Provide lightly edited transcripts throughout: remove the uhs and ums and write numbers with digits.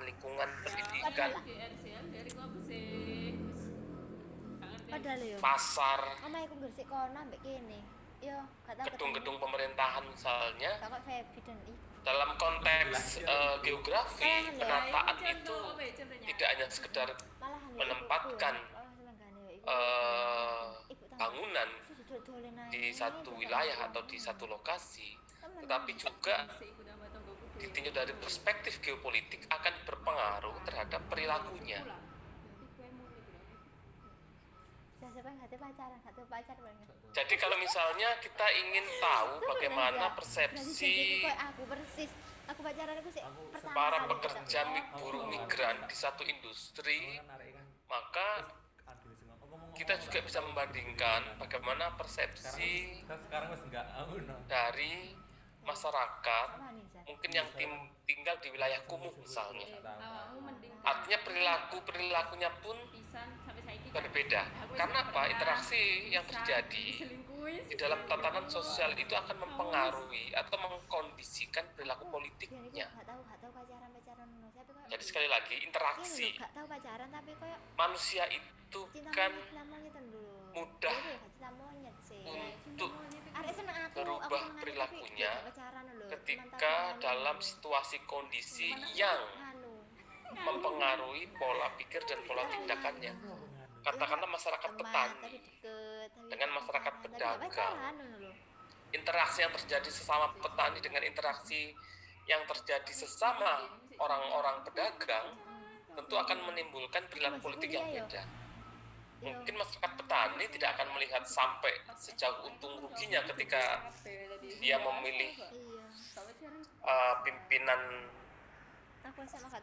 lingkungan pendidikan, Padahal yo. pasar, Omahe ku Gresik kono ambek kene. Yo, gak tau gedung-gedung pemerintahan misalnya. Kok Febi dan Dalam konteks geografi, penataan itu tidak hanya sekedar menempatkan bangunan di satu wilayah atau di satu lokasi, tetapi juga ditinjau dari perspektif geopolitik akan berpengaruh terhadap perilakunya. Jadi kalau misalnya kita ingin tahu bagaimana persepsi para pekerja buruh migran di satu industri, maka kita juga bisa membandingkan bagaimana persepsi dari masyarakat mungkin yang tinggal di wilayah kumuh misalnya. Artinya perilakunya pun berbeda. Karena apa? Interaksi yang terjadi di dalam tatanan sosial itu akan mempengaruhi atau mengkondisikan perilaku politiknya. Jadi sekali lagi, interaksi manusia itu kan mudah untuk berubah perilakunya ketika dalam situasi kondisi yang mempengaruhi pola pikir dan pola tindakannya. Katakanlah masyarakat petani dengan masyarakat pedagang, interaksi yang terjadi sesama petani dengan interaksi yang terjadi sesama orang-orang pedagang tentu akan menimbulkan perilaku politik yang beda. Mungkin masyarakat petani tidak akan melihat sampai sejauh untung ruginya ketika dia memilih pimpinan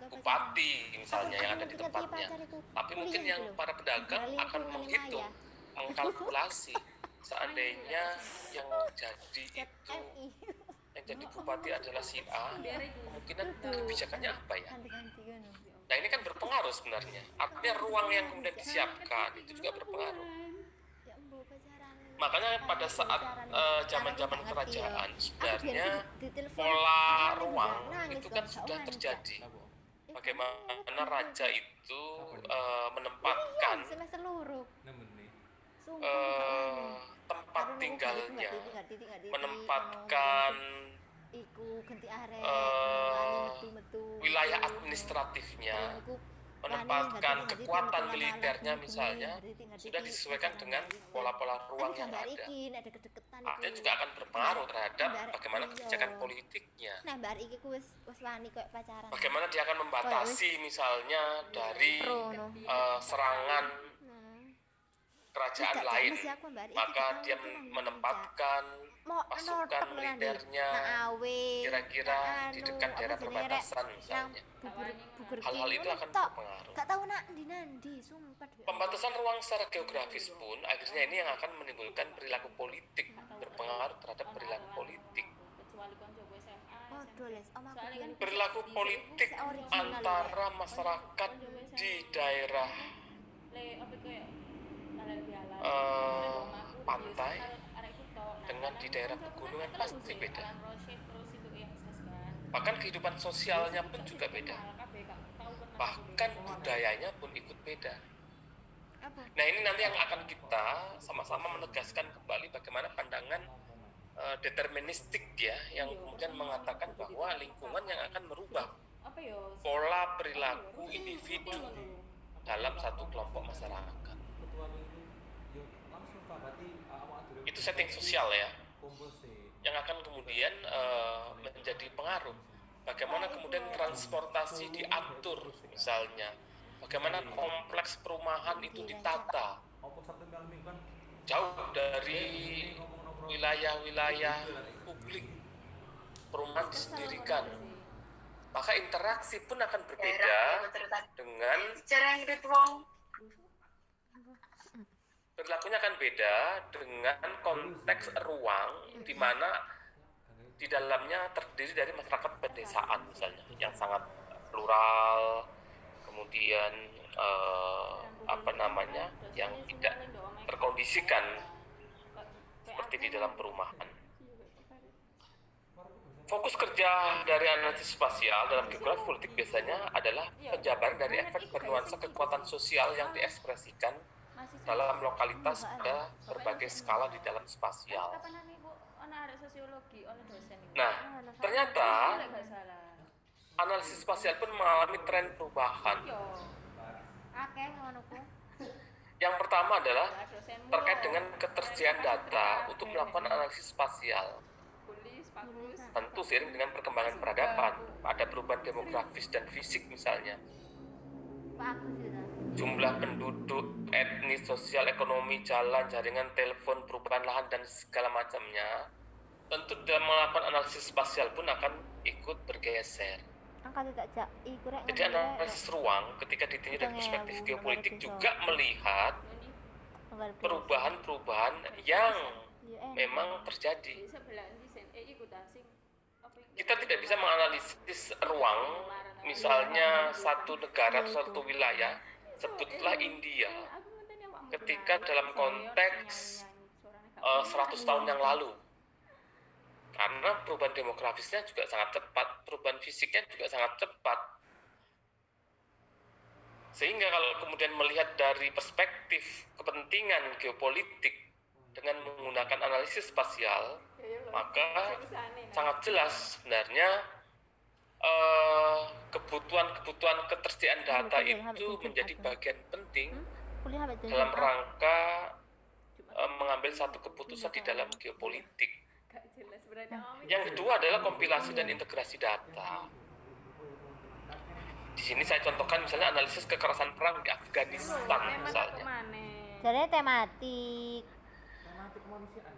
bupati misalnya yang ada di tempatnya. Tapi mungkin yang para pedagang akan menghitung, mengkalkulasi seandainya yang jadi bupati adalah si A, kemungkinan kebijakannya apa ya? Nah ini kan berpengaruh sebenarnya. Artinya ruang yang kemudian disiapkan itu juga berpengaruh. Makanya pada saat zaman-zaman kerajaan sebenarnya pola ruang itu kan sudah terjadi. Bagaimana raja itu menempatkan tempat tinggalnya, menempatkan wilayah administratifnya, menempatkan kekuatan militernya misalnya sudah disesuaikan dengan pola-pola ruang yang ada. Artinya juga akan berpengaruh terhadap bagaimana kebijakan politiknya. Bagaimana dia akan membatasi misalnya dari serangan kerajaan lain, maka dia menempatkan pasukan militernya kira-kira di dekat daerah perbatasan misalnya. Hal-hal itu akan berpengaruh. Pembatasan ruang secara geografis pun akhirnya ini yang akan menimbulkan perilaku politik, berpengaruh terhadap perilaku politik. Perilaku politik antara masyarakat di daerah pantai dengan di daerah pegunungan pasti beda. Bahkan kehidupan sosialnya pun juga beda. Bahkan budayanya pun ikut beda. Nah ini nanti yang akan kita sama-sama menegaskan kembali bagaimana pandangan deterministik ya, yang kemudian mengatakan bahwa lingkungan yang akan merubah pola perilaku individu dalam satu kelompok masyarakat. Itu setting sosial ya, yang akan kemudian menjadi pengaruh. Bagaimana kemudian transportasi diatur misalnya, bagaimana kompleks perumahan itu ditata jauh dari wilayah-wilayah publik, perumahan disendirikan, maka interaksi pun akan berbeda dengan perilakunya akan beda dengan konteks ruang di mana di dalamnya terdiri dari masyarakat pedesaan misalnya yang sangat plural, kemudian yang tidak terkondisikan seperti di dalam perumahan. Fokus kerja dari analisis spasial dalam geografi politik biasanya adalah penjabaran dari efek bernuansa kekuatan sosial yang diekspresikan dalam lokalitas pada berbagai skala di dalam spasial. Nah, ternyata analisis spasial pun mengalami tren perubahan. Yang pertama adalah terkait dengan ketersediaan data untuk melakukan analisis spasial. Tentu seiring dengan perkembangan peradaban, ada perubahan demografis dan fisik misalnya. Jumlah penduduk, etnis, sosial, ekonomi, jalan, jaringan, telepon, perubahan lahan, dan segala macamnya. Tentu dalam melakukan analisis spasial pun akan ikut bergeser. Jadi analisis ruang ketika ditinjau dari perspektif geopolitik juga melihat perubahan-perubahan yang memang terjadi. Kita tidak bisa menganalisis ruang, misalnya satu negara atau satu wilayah, sebutlah India, ketika dalam konteks 100 tahun yang lalu. Karena perubahan demografisnya juga sangat cepat, perubahan fisiknya juga sangat cepat. Sehingga kalau kemudian melihat dari perspektif kepentingan geopolitik dengan menggunakan analisis spasial, maka sangat jelas sebenarnya kebutuhan ketersediaan data itu menjadi bagian penting dalam rangka mengambil satu keputusan di dalam geopolitik. Yang kedua adalah kompilasi dan integrasi data. Di sini saya contohkan misalnya analisis kekerasan perang di Afghanistan misalnya. Jadi tematik.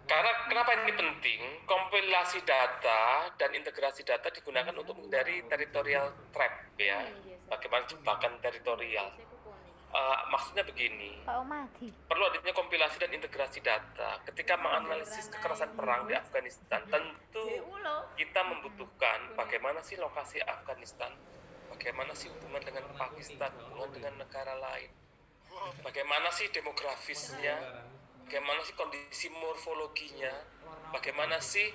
Karena kenapa ini penting? Kompilasi data dan integrasi data digunakan untuk menghindari territorial trap ya. Bagaimana jebakan teritorial? Maksudnya begini, perlu adanya kompilasi dan integrasi data. Ketika menganalisis kekerasan perang di Afghanistan, tentu kita membutuhkan bagaimana sih lokasi Afghanistan, bagaimana sih hubungan dengan Pakistan, hubungan dengan negara lain, bagaimana sih demografisnya, bagaimana sih kondisi morfologinya, bagaimana sih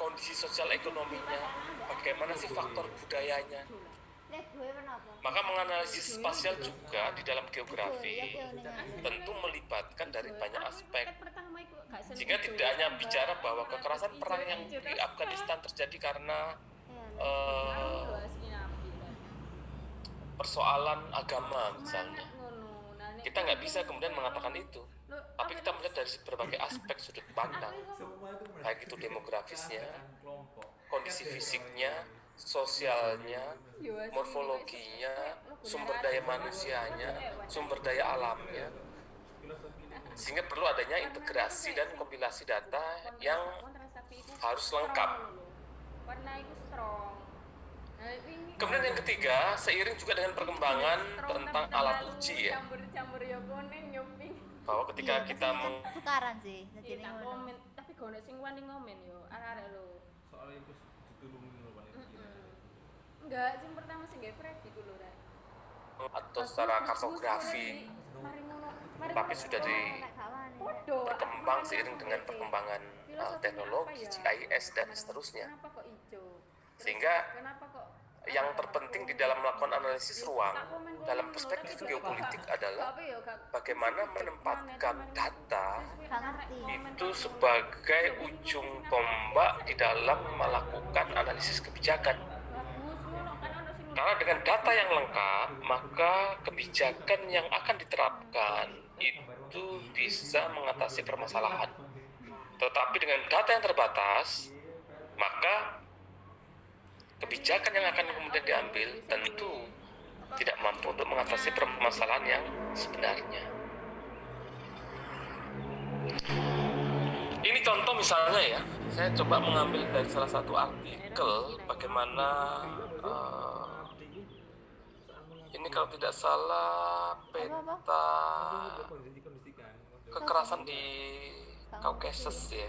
kondisi sosial ekonominya, bagaimana sih faktor budayanya. Maka menganalisis spasial juga di dalam geografi tentu melibatkan dari banyak aspek. Jika tidak hanya bicara bahwa kekerasan perang yang di Afghanistan terjadi karena persoalan agama misalnya, kita nggak bisa kemudian mengatakan itu. Tapi kita melihat dari berbagai aspek sudut pandang, baik itu demografisnya, kondisi fisiknya, sosialnya, morfologinya, sumber daya manusianya, sumber daya alamnya, sehingga perlu adanya integrasi dan kompilasi data yang harus lengkap. Kemudian yang ketiga, seiring juga dengan perkembangan tentang alat uji ya, bahwa ketika kita tukaran sih, jadi komen, tapi gono sing wani ngomen yo, arek-arek lho. Soale iku ditulungi lho Pak. Enggak, sing pertama sing gawe Freddy ku lho, Rek. atau secara kartografi, tapi sudah berkembang seiring dengan perkembangan teknologi, GIS dan seterusnya. Sehingga yang terpenting di dalam melakukan analisis ruang dalam perspektif geopolitik adalah bagaimana menempatkan data itu sebagai ujung tombak di dalam melakukan analisis kebijakan. Karena dengan data yang lengkap, maka kebijakan yang akan diterapkan itu bisa mengatasi permasalahan. Tetapi dengan data yang terbatas, maka kebijakan yang akan kemudian diambil tentu tidak mampu untuk mengatasi permasalahan yang sebenarnya. Ini contoh misalnya ya, saya coba mengambil dari salah satu artikel bagaimana ini kalau tidak salah peta kekerasan di Kaukasus ya,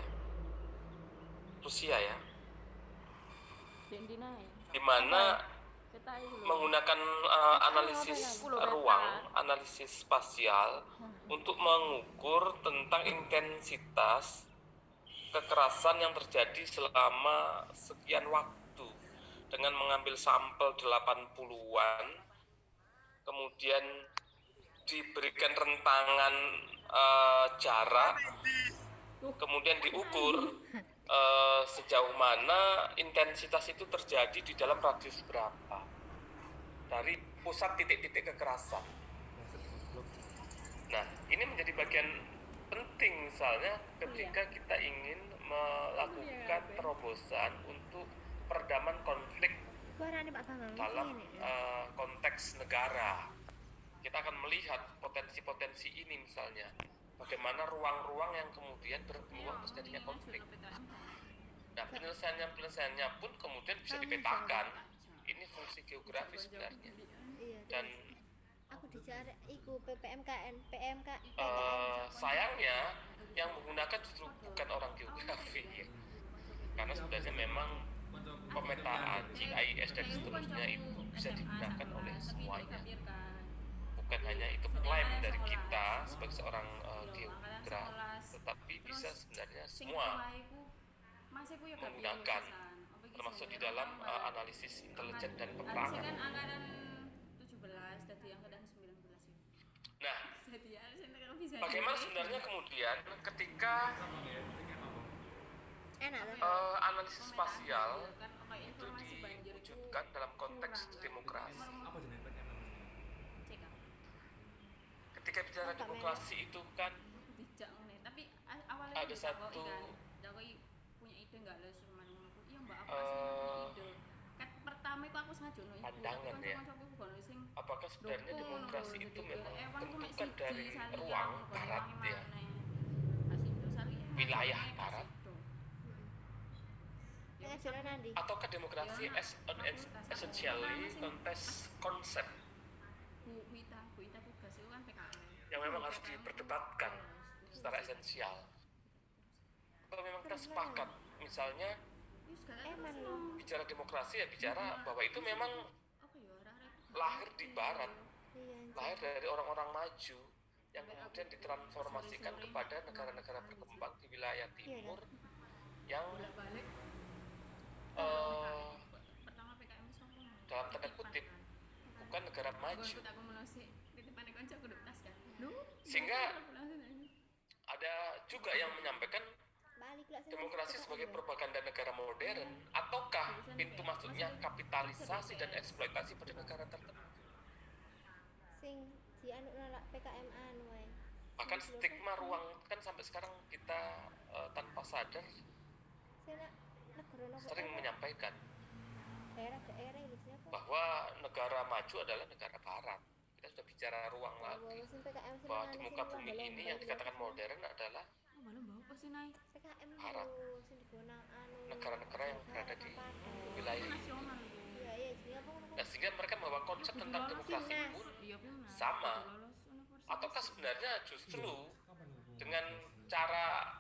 Rusia ya, di mana menggunakan analisis ruang, analisis spasial untuk mengukur tentang intensitas kekerasan yang terjadi selama sekian waktu dengan mengambil sampel 80-an, kemudian diberikan rentangan jarak, kemudian diukur sejauh mana intensitas itu terjadi di dalam radius berapa dari pusat titik-titik kekerasan. Nah, ini menjadi bagian penting misalnya ketika kita ingin melakukan terobosan untuk peredaman konflik dalam konteks negara. Kita akan melihat potensi-potensi ini misalnya, bagaimana ruang-ruang yang kemudian berpeluang terjadinya konflik. Nah, penyelesaiannya pun kemudian bisa dipetakan. Ini fungsi geografis sebenarnya. Dan aku dicari iku PMKN. Sayangnya yang menggunakan justru bukan orang geografi ya. Karena sebenarnya memang pemetaan GIS dan seterusnya itu bisa digunakan oleh semuanya. Bukan hanya itu klaim dari kita sebagai seorang geograf, tetapi bisa sebenarnya semua menggunakan, termasuk di dalam analisis intelijen dan peperangan. Nah, bagaimana sebenarnya kemudian ketika analisis spasial itu diwujudkan dalam konteks demokrasi? Ketika bicara demokrasi itu kan ada satu pandangan ya, apakah sebenarnya demokrasi itu memang tentukan dari ruang barat ya, wilayah barat, ataukah demokrasi as an essentially konsep yang memang harus diperdebatkan secara esensial? Kalau memang kita sepakat misalnya bicara demokrasi ya bicara bahwa itu memang lahir di barat, lahir dari orang-orang maju yang kemudian ditransformasikan kepada negara-negara berkembang di wilayah timur yang dalam tanda kutip bukan negara maju. Sehingga ada juga yang menyampaikan demokrasi sebagai propaganda negara modern, ataukah pintu masuknya kapitalisasi dan eksploitasi pada negara tertentu? Bahkan stigma ruang kan sampai sekarang kita tanpa sadar sering menyampaikan bahwa negara maju adalah negara barat. Kita sudah bicara ruang lagi, bahwa di muka bumi ini yang dikatakan modern adalah barat, negara-negara yang berada di wilayah ini. Nah, sehingga mereka membawa konsep tentang demokrasi pun sama. Ataukah sebenarnya justru dengan cara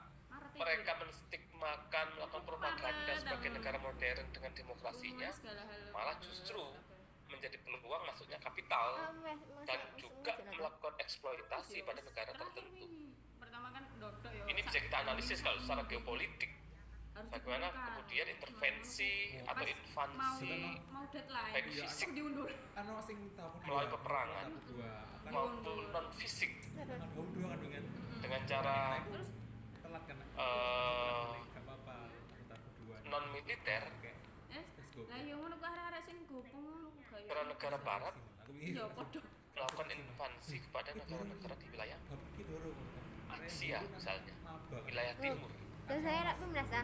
mereka menstigmakan melakukan propaganda sebagai negara modern dengan demokrasinya, malah justru menjadi peluang masuknya kapital dan juga melakukan eksploitasi pada negara tertentu. Ini bisa kita analisis kalau secara geopolitik, bagaimana kemudian intervensi atau invasi baik fisik melalui peperangan maupun non fisik dengan cara non militer, negara-negara barat melakukan invasi kepada negara-negara di wilayah Asia misalnya, wilayah timur. Terus saya nak merasa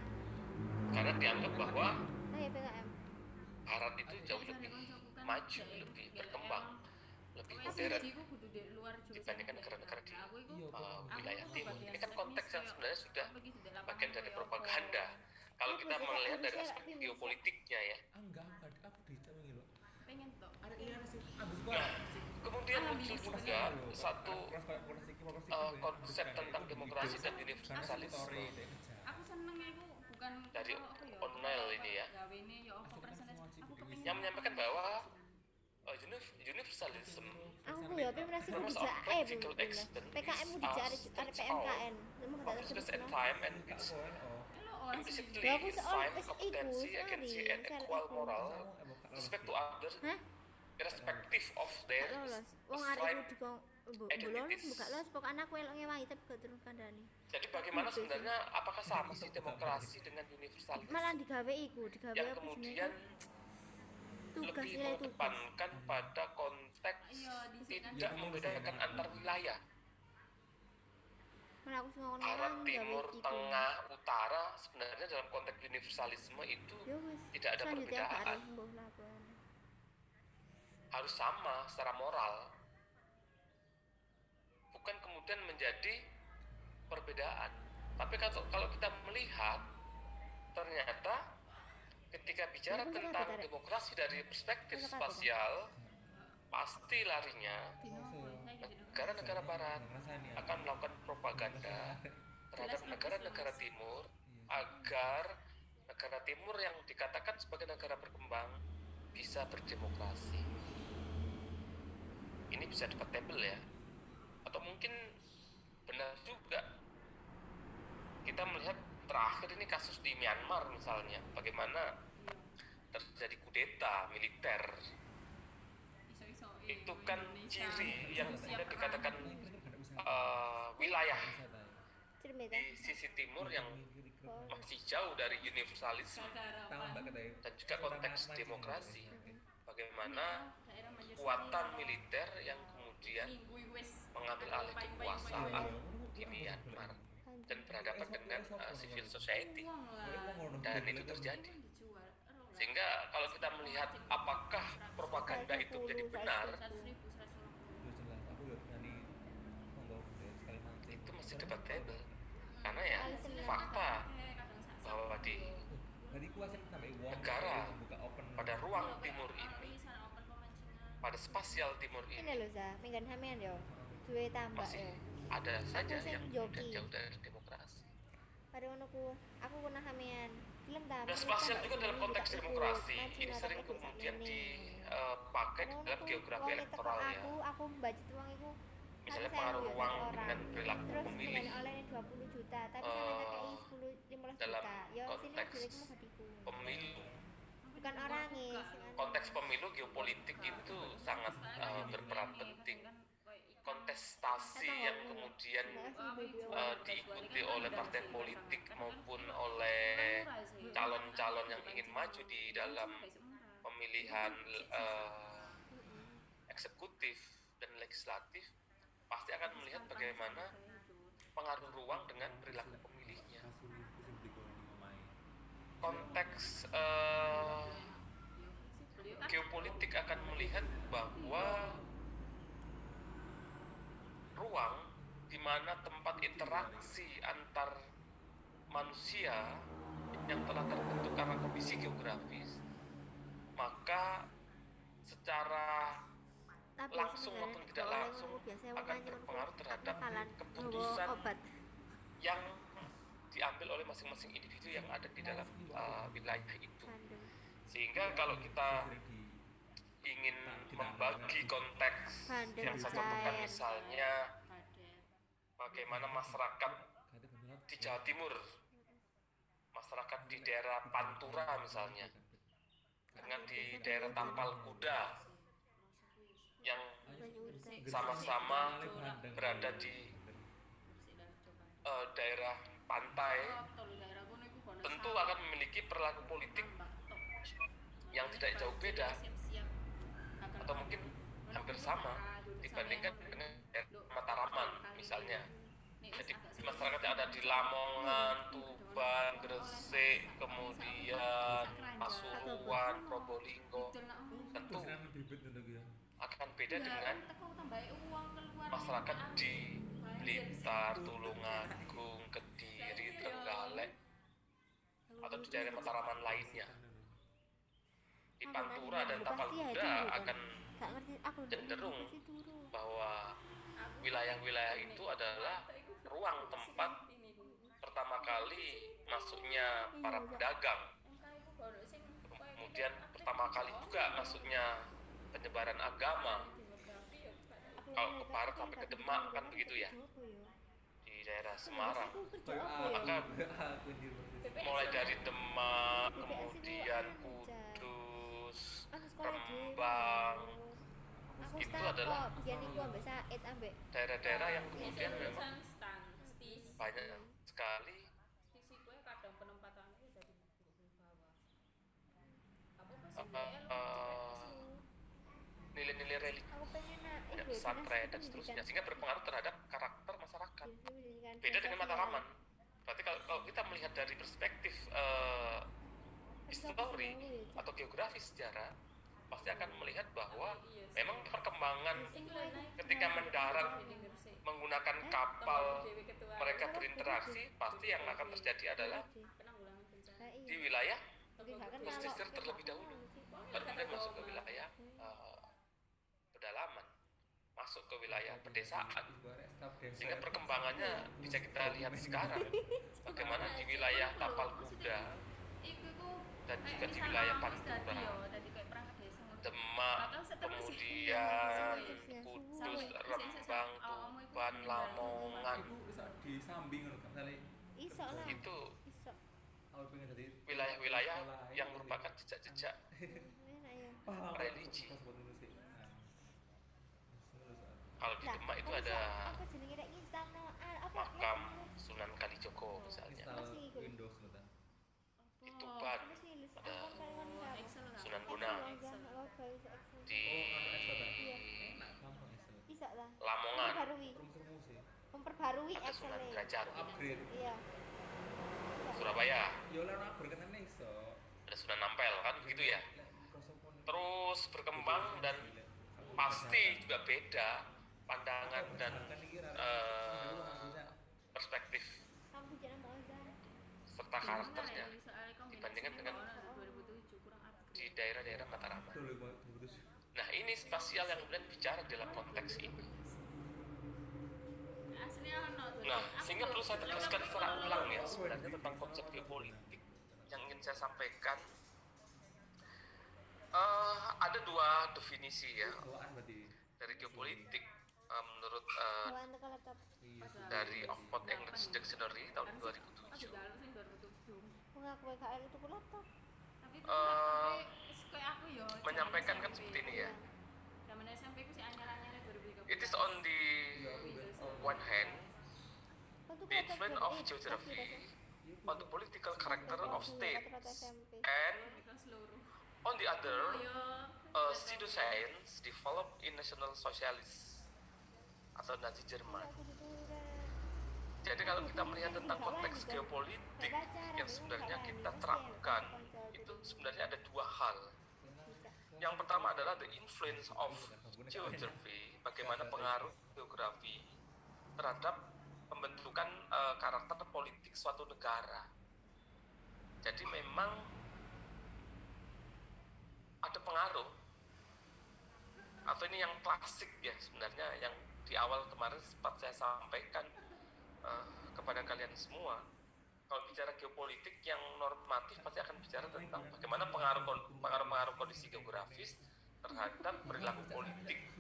Karena dianggap bahwa barat itu jauh lebih maju, lebih berkembang, lebih modern dibandingkan negara-negara di wilayah timur. Ini kan konteks yang sebenarnya sudah bagian dari propaganda. Kalau kita melihat dari aspek geopolitiknya ya. Nah, kemudian muncul juga satu konsep tentang demokrasi dan universalisme dari O'Neill ini ya, yang menyampaikan bahwa universalism aku ya merasa PKM dicari PMKN of space and time and its implicitly Ya, aku soal define wis competency, iku, agency, sorry, and sel equal iku. moral respect to others, Hah? irrespective of their Gak lolos. Wong arek iku ascribed dikon mbok lolos identities. mbok gak lolos pokoknya aku elok ngewangi tapi gak turun kandhani. Jadi bagaimana sebenarnya, apakah sama sih demokrasi dengan universalisme Malah digawe iku, digawe yang apa kemudian tugas lebih nilai tugas. mengedepankan pada konteks Iya, dhisik kan. tidak membedakan antar wilayah, Malah aku sing ngono barat, gawe timur, iku. tengah, utara. Sebenarnya dalam konteks universalisme itu Ya wis. tidak ada Selanjutnya perbedaan. arek mbok lakon. Harus sama secara moral, bukan kemudian menjadi perbedaan. Tapi kalau kita melihat, ternyata ketika bicara Aku suka tentang betul. demokrasi dari perspektif Aku suka spasial, pasti larinya Dino kuwi saiki dino. negara-negara barat akan melakukan propaganda terhadap Jelas, negara-negara jelas. timur agar negara timur yang dikatakan sebagai negara berkembang bisa berdemokrasi. Ini bisa debatable ya, atau mungkin benar juga. Kita melihat terakhir ini kasus di Myanmar misalnya, bagaimana terjadi kudeta militer. Iso-iso Itu kan Indonesia ciri yang siap sudah dikatakan perang. wilayah Cermet di sisi timur yang masih jauh dari universalisme Saudara dan juga konteks demokrasi. Bagaimana daerah Manchester kekuatan City. militer yang kemudian Minggu wis mengambil alih kekuasaan di Myanmar dan berhadapan dengan civil society, uang lah. dan itu terjadi. Dijual. Sehingga kalau kita melihat apakah propaganda itu menjadi benar, 100.000, 120. itu masih debatable. Karena ya fakta bahwa di negara pada ruang timur ini, pada spasial timur Ini ini, lho Za, minggan sampean yo. Duwe tambah masih yo. ada saja Aku sing yang joki. kemudian jauh dari demokrasi. Pada ngono ku, aku pernah sampean. Film ta. Dan spasial juga dalam konteks demokrasi ini sering kemudian dipakai dalam geografi elektoral ya. Aku budget uang iku. Misalnya pengaruh ruang dengan perilaku Terus pemilih dengan oleh 20 juta, tapi sampe KKI 10 15 dalam juta. Yo sini konteks duitmu mau badiku. pemilu. Bukan orangnya. Konteks pemilu geopolitik itu sangat berperan penting. Kontestasi yang kemudian diikuti oleh partai politik maupun oleh calon-calon yang ingin maju di dalam pemilihan eksekutif dan legislatif pasti akan melihat bagaimana pengaruh ruang dengan perilaku pemilihnya. Konteks geopolitik akan melihat bahwa ruang di mana tempat interaksi antar manusia yang telah terbentuk karena kondisi geografis, maka secara Tapi langsung sebenarnya maupun tidak kalau langsung ngono biasanya akan wong berpengaruh terhadap bakalan keputusan bawa obat. yang diambil oleh masing-masing individu yang ada di dalam wilayah itu. Kandung. Sehingga kalau kita ingin membagi konteks Bandeng yang saya contohkan, desain. misalnya bagaimana masyarakat di Jawa Timur, masyarakat di daerah Pantura misalnya, dengan di daerah Tapal Kuda yang sama-sama berada di daerah pantai, tentu akan memiliki perilaku politik yang tidak jauh beda atau mungkin hampir sama dibandingkan dengan Mataraman misalnya. Jadi masyarakat yang ada di Lamongan, Tuban, Gresik, kemudian Pasuruan, Probolinggo tentu akan beda dengan masyarakat di Blitar, Tulungagung, Kediri, Trenggalek atau di daerah Mataraman lainnya. Di Pantura dan Tapal Kuda akan Gak ngerti aku cenderung pasti turu. bahwa wilayah-wilayah itu adalah ruang tempat pertama kali masuknya para pedagang, kemudian pertama kali juga masuknya penyebaran agama. Kalau ke barat sampai ke Demak kan begitu ya, di daerah Semarang. Maka mulai dari Demak, BPS itu kemudian anu, Cak. Kudus, Anu sekolah dhewe. Rembang, Aku itu start adalah kok biyen iku ambek Said ambek daerah-daerah yang Ini kemudian memang lulusan stan, stis. banyak sekali Stis iku kadang penempatannya dari bawah. Apa pas eh, BL eh, nilai-nilai religi aku pengen ya, pesantren dan seterusnya, sehingga berpengaruh terhadap karakter masyarakat. Beda dengan Mataraman. Berarti kalau kita melihat dari perspektif histori atau geografi sejarah, pasti akan melihat bahwa memang perkembangan ketika mendarat menggunakan kapal mereka berinteraksi, pasti yang akan terjadi adalah penanggulangan bencana. di wilayah pesisir pesisir terlebih dahulu, baru kemudian masuk ke wilayah pedalaman, masuk ke wilayah pedesaan, sehingga perkembangannya bisa kita lihat sekarang bagaimana di wilayah Tapal Kuda dan juga di wilayah Pantura, Demak, kemudian Kudus, Rembang, Tuban, Lamongan, di samping iso lah itu iso wilayah-wilayah yang merupakan jejak-jejak enak ya religi. Kalau di Demak itu ada apa jenenge rek ngistan apa makam Sunan Kalijogo misalnya. Windows Di Tuban ada Sunan Bonang. Di bisa lah Lamongan memperbarui ada Sunan Excel Derajat. upgrade iya Surabaya ya lah berkenan iso ada Sunan Ampel, kan begitu ya. Terus berkembang dan pasti juga beda pandangan dan perspektif kamu jangan mau Zan serta karakternya dibandingkan dengan di daerah-daerah Mataraman. Nah, ini spasial yang kemudian bicara dalam konteks ini. Nah, sehingga perlu saya tegaskan secara ulang ya sebenarnya tentang konsep geopolitik yang ingin saya sampaikan. Ada dua definisi ya dari geopolitik menurut bawaan teko laptop dari Oxford English Dictionary tahun 2007. mengaku KL itu laptop Menyampaikan kan seperti ini ya. Zaman SMP ku sih anyar-anyar 2013. It is on the one hand the influence of geography on the political character of states, and on the other, pseudoscience developed in National Socialist atau Nazi Jerman. Jadi kalau kita melihat tentang konteks geopolitik yang sebenarnya kita terapkan, itu sebenarnya ada dua hal. Yang pertama adalah the influence of geography, bagaimana pengaruh geografi terhadap pembentukan karakter politik suatu negara. Jadi memang ada pengaruh, atau ini yang klasik ya sebenarnya, yang di awal kemarin sempat saya sampaikan kepada kalian semua. Kalau bicara geopolitik yang normatif pasti akan bicara tentang bagaimana pengaruh kondisi geografis terhadap perilaku politik.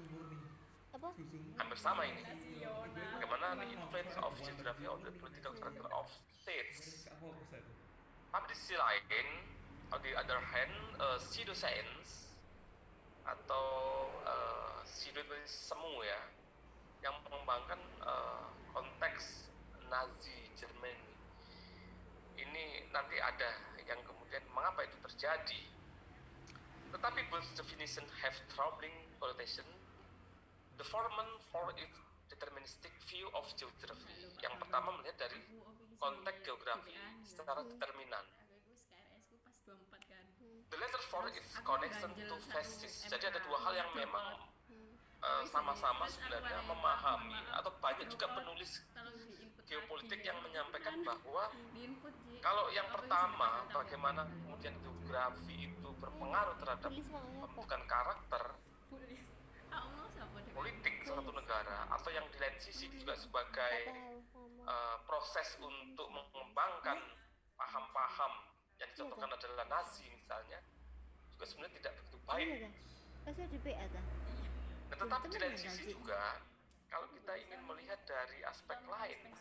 Hampir sama ini. Bagaimana the influence of geography on the political character of states. Tapi di sisi lain, on the other hand, pseudoscience atau pseudoisme ya, yang mengembangkan konteks Nazi Germany. Ini nanti ada yang kemudian mengapa itu terjadi. Tetapi both definition have troubling connotation. The former for its deterministic view of geography. Yang pertama melihat dari konteks geografi secara determinan. The latter for its connection to fascist. Jadi ada dua hal yang memang sama-sama sebenarnya memahami, atau banyak juga penulis geopolitik yang menyampaikan bahwa kalau yang pertama bagaimana kemudian geografi itu berpengaruh terhadap pembentukan karakter politik suatu negara, atau yang di lain sisi juga sebagai proses untuk mengembangkan paham-paham yang dicontohkan adalah Nazi misalnya, juga sebenarnya tidak begitu baik. Nah, tetapi di lain sisi juga kalau kita ingin melihat dari aspek lain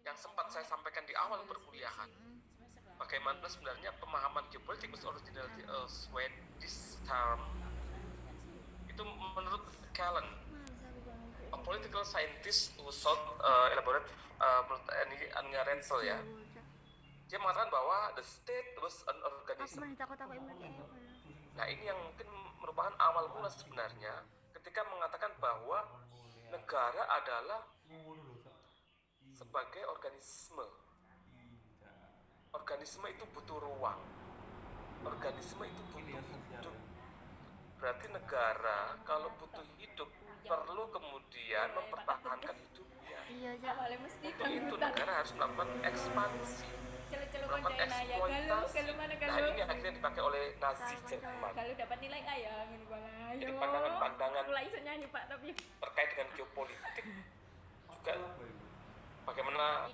yang sempat saya sampaikan di awal perkuliahan, bagaimana sebenarnya pemahaman geopolitik was originally a Swedish term. Itu menurut Callen, a political scientist who sought elaborate menurut Anja Renzel ya. Dia mengatakan bahwa the state was an organism. Nah ini yang mungkin merupakan awal mula sebenarnya ketika mengatakan bahwa negara adalah sebagai organisme. Organisme itu butuh ruang. Organisme itu butuh hidup. Berarti negara kalau butuh hidup perlu kemudian mempertahankan hidupnya. Awalnya mesti Untuk itu negara harus melakukan ekspansi, melakukan eksploitasi. Nah ini akhirnya dipakai oleh Nazi Jerman. Kalau dapat nilai A ya, ngene bala. Jadi pandangan-pandangan Mulai iso nyanyi Pak tapi terkait dengan geopolitik juga bagaimana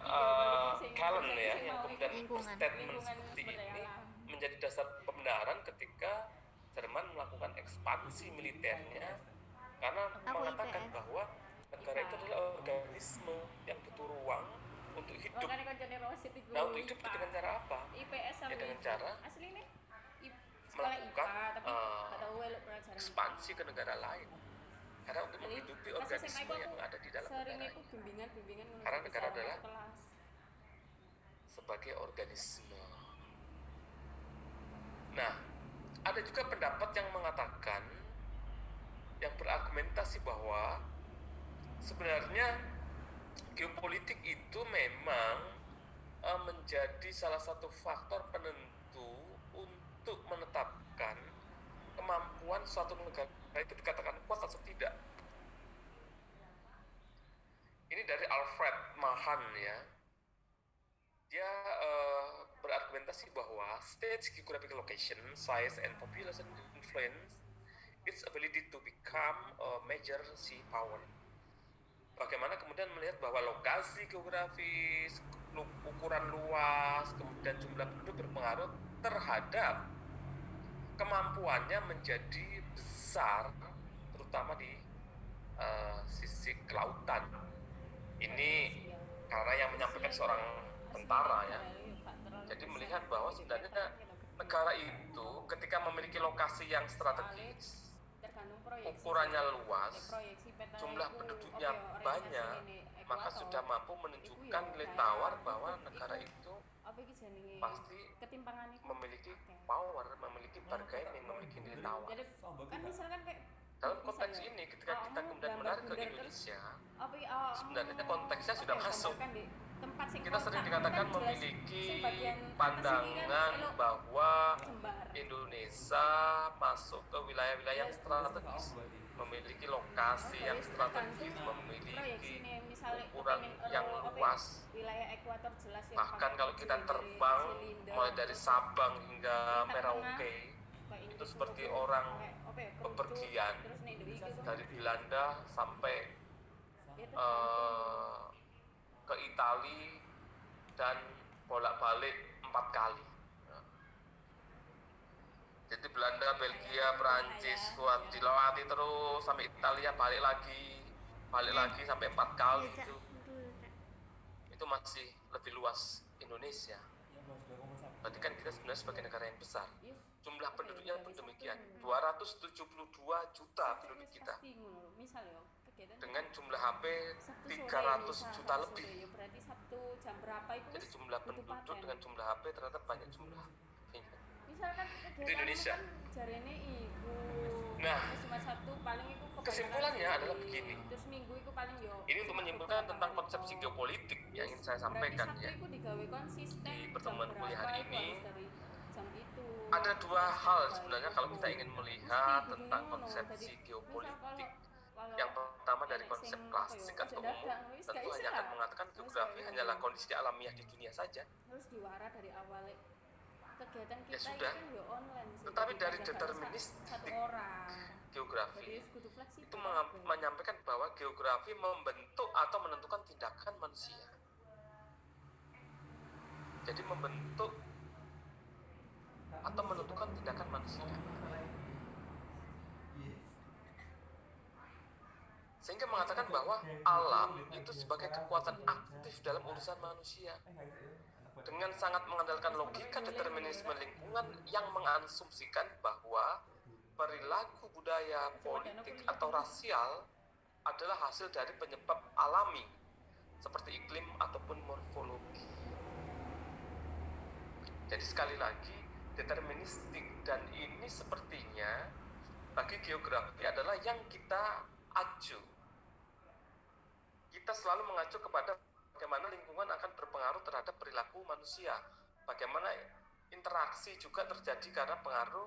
Callen ya yang kemudian berstatement seperti ini menjadi dasar pembenaran ketika Jerman melakukan ekspansi militernya karena mengatakan bahwa negara itu adalah organisme yang butuh ruang untuk hidup. Nah untuk hidup itu dengan cara apa? IPS Ya dengan cara aslinya melakukan pelajaran ekspansi ke negara lain. Karena untuk menghidupi organisme yang ada di dalam negara ini. bimbingan Karena negara adalah sebagai organisme. Nah, ada juga pendapat yang mengatakan, yang berargumentasi bahwa sebenarnya geopolitik itu memang menjadi salah satu faktor penentu untuk menetapkan kemampuan suatu negara itu dikatakan kuat atau tidak. Ini dari Alfred Mahan ya. Dia berargumentasi bahwa states geographical location, size, and population influence its ability to become a major sea power. Bagaimana kemudian melihat bahwa lokasi geografis, ukuran luas, kemudian jumlah penduduk berpengaruh terhadap kemampuannya menjadi besar, terutama di sisi kelautan. Ini karena yang menyampaikan seorang tentara ya. Jadi melihat bahwa sebenarnya negara itu ketika memiliki lokasi yang strategis, ukurannya luas, jumlah penduduknya banyak, maka sudah mampu menunjukkan nilai tawar bahwa negara itu pasti memiliki power, memiliki bargaining, memiliki nilai tawar. Kan misalkan kayak Dalam konteks ini ketika kita kemudian menarik ke Indonesia, sebenarnya konteksnya sudah masuk. Kita sering dikatakan memiliki pandangan bahwa Indonesia masuk ke wilayah-wilayah yang strategis, memiliki lokasi yang strategis, memiliki ukuran yang luas. Bahkan kalau kita terbang mulai dari Sabang hingga Merauke, itu seperti orang bepergian dari Belanda sampai ke Itali dan bolak-balik 4 kali. Jadi Belanda, Belgia, Prancis, dilewati terus sampai Italia, balik lagi sampai 4 kali itu. Itu masih lebih luas Indonesia. Berarti kan kita sebenarnya sebagai negara yang besar. Jumlah penduduknya pun demikian, 272 juta penduduk kita. Dengan jumlah HP 300 juta lebih. Jadi jumlah penduduk dengan jumlah HP ternyata banyak jumlah. Di Indonesia. Nah, kesimpulannya adalah begini. Ini untuk menyimpulkan tentang konsepsi geopolitik yang ingin saya sampaikan ya. Di pertemuan kuliah hari ini ada 2 hal sebenarnya kalau kita ingin melihat tentang konsepsi geopolitik. Yang pertama dari konsep klasik atau umum, tentu hanya akan mengatakan geografi hanyalah kondisi alamiah di dunia saja. Ya sudah. Tetapi dari deterministik geografi itu menyampaikan bahwa geografi membentuk atau menentukan tindakan manusia. Jadi membentuk atau menentukan tindakan manusia. Sehingga mengatakan bahwa alam itu sebagai kekuatan aktif dalam urusan manusia. dengan sangat mengandalkan logika determinisme lingkungan yang mengasumsikan bahwa perilaku budaya, politik, atau rasial adalah hasil dari penyebab alami seperti iklim ataupun morfologi. Jadi sekali lagi, deterministik dan ini sepertinya bagi geografi adalah yang kita acu. Kita selalu mengacu kepada bagaimana lingkungan akan berpengaruh terhadap perilaku manusia. Bagaimana interaksi juga terjadi karena pengaruh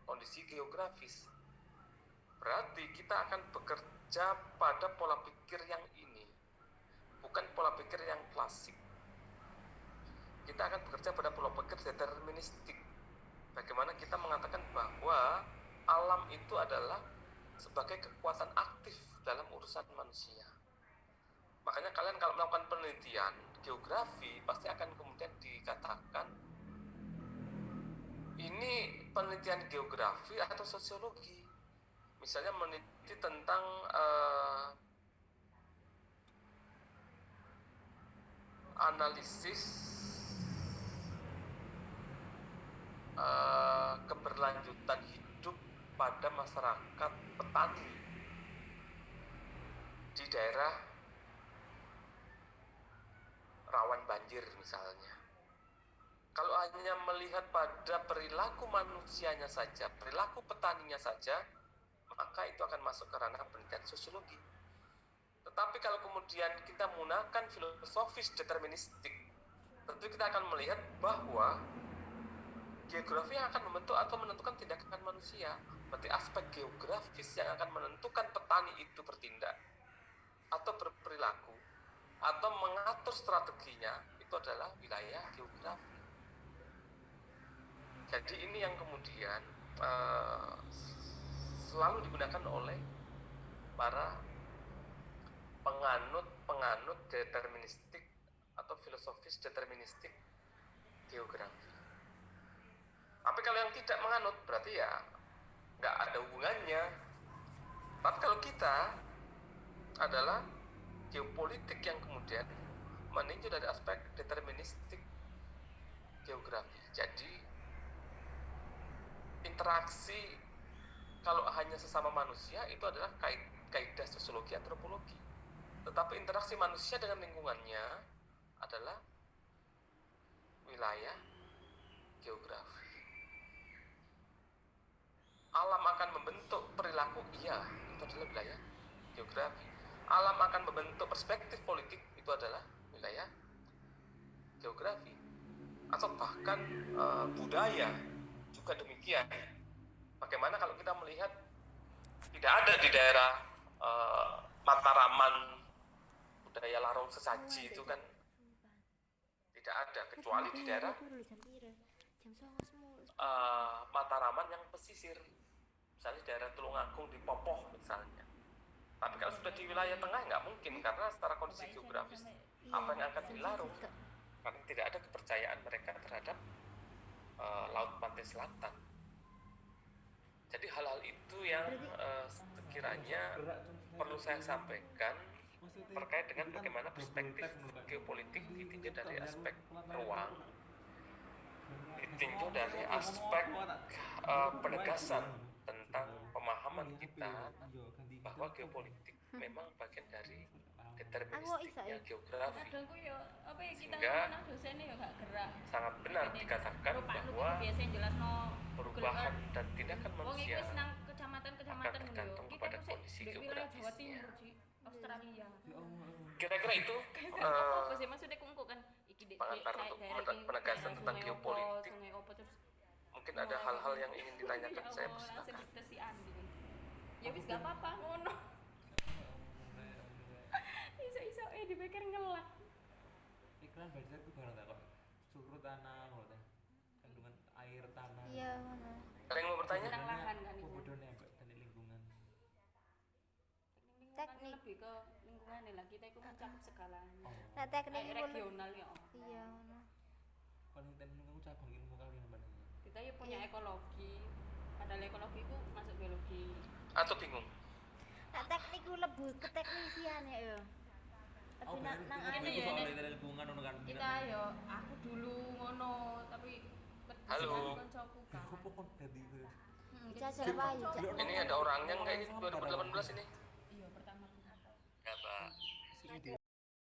kondisi geografis. Berarti kita akan bekerja pada pola pikir yang ini, bukan pola pikir yang klasik. Kita akan bekerja pada pola pikir deterministik. Bagaimana kita mengatakan bahwa alam itu adalah sebagai kekuatan aktif dalam urusan manusia. Makanya kalian kalau melakukan penelitian geografi pasti akan kemudian dikatakan ini penelitian geografi atau sosiologi. Misalnya meneliti tentang analisis keberlanjutan hidup pada masyarakat petani di daerah rawan banjir misalnya. Kalau hanya melihat pada perilaku manusianya saja, perilaku petaninya saja, maka itu akan masuk ke ranah penelitian sosiologi. Tetapi kalau kemudian kita menggunakan filosofis deterministik, tentu kita akan melihat bahwa geografi yang akan membentuk atau menentukan tindakan manusia. Berarti aspek geografis yang akan menentukan petani itu bertindak atau berperilaku atau mengatur strateginya itu adalah wilayah geografi. Jadi ini yang kemudian selalu digunakan oleh para penganut deterministik atau filosofis deterministik geografi. Tapi kalau yang tidak menganut berarti ya nggak ada hubungannya. Tapi kalau kita adalah geopolitik yang kemudian meninjau dari aspek deterministik geografi. Jadi interaksi kalau hanya sesama manusia itu adalah kaidah sosiologi antropologi. Tetapi interaksi manusia dengan lingkungannya adalah wilayah geografi. Alam akan membentuk perilaku, iya, itu adalah wilayah geografi. Alam akan membentuk perspektif politik, itu adalah wilayah geografi. Atau bahkan budaya juga demikian. Bagaimana kalau kita melihat tidak ada di daerah Mataraman budaya larung sesaji itu kan tidak ada, kecuali di daerah Mataraman yang pesisir, misalnya daerah Tulungagung di Popoh misalnya. Tapi kalau sudah di wilayah tengah nggak mungkin, karena secara kondisi geografis apa yang akan dilarung, karena tidak ada kepercayaan mereka terhadap laut pantai selatan. Jadi hal-hal itu yang sekiranya perlu saya sampaikan terkait dengan bagaimana perspektif geopolitik ditinjau dari aspek ruang, ditinjau dari aspek penegasan tentang pemahaman kita bahwa geopolitik memang bagian dari deterministiknya geografi. Sehingga sangat benar dikatakan bahwa perubahan dan tindakan manusia akan tergantung kepada kondisi geografisnya. Kira-kira itu pengantar untuk penegasan tentang geopolitik. Mungkin ada hal-hal yang ingin ditanyakan, saya persilakan. Ya wis gak apa-apa ngono. Iso-iso dipikir ngelak. Iklan budget itu barang tak kok surut tanah ngono teh. Kandungan air tanah. Iya, ngono. Ada yang mau bertanya? Tentang lahan kan itu. Bodohnya Mbak dan lingkungan. Teknik lebih ke lingkungan lah, kita itu mencakup segalanya. Nek teknik Regional ya. Iya, ngono. Kalau teknik cabang ilmu kalian apa nih? Kita ya punya ekologi. Padahal ekologi itu masuk biologi. Atau bingung? Nek teknik ku lebih ke teknisian ya. Aku nang bener anu ini itu ya, soal ini. dari hubungan ngono kan. Kita yo aku dulu ngono tapi Halo. koncoku kan. Aku pokok dadi itu. Jajal bayi. Ini ada orangnya nggak ini 2018 ini? Iya pertama. Kata Si ide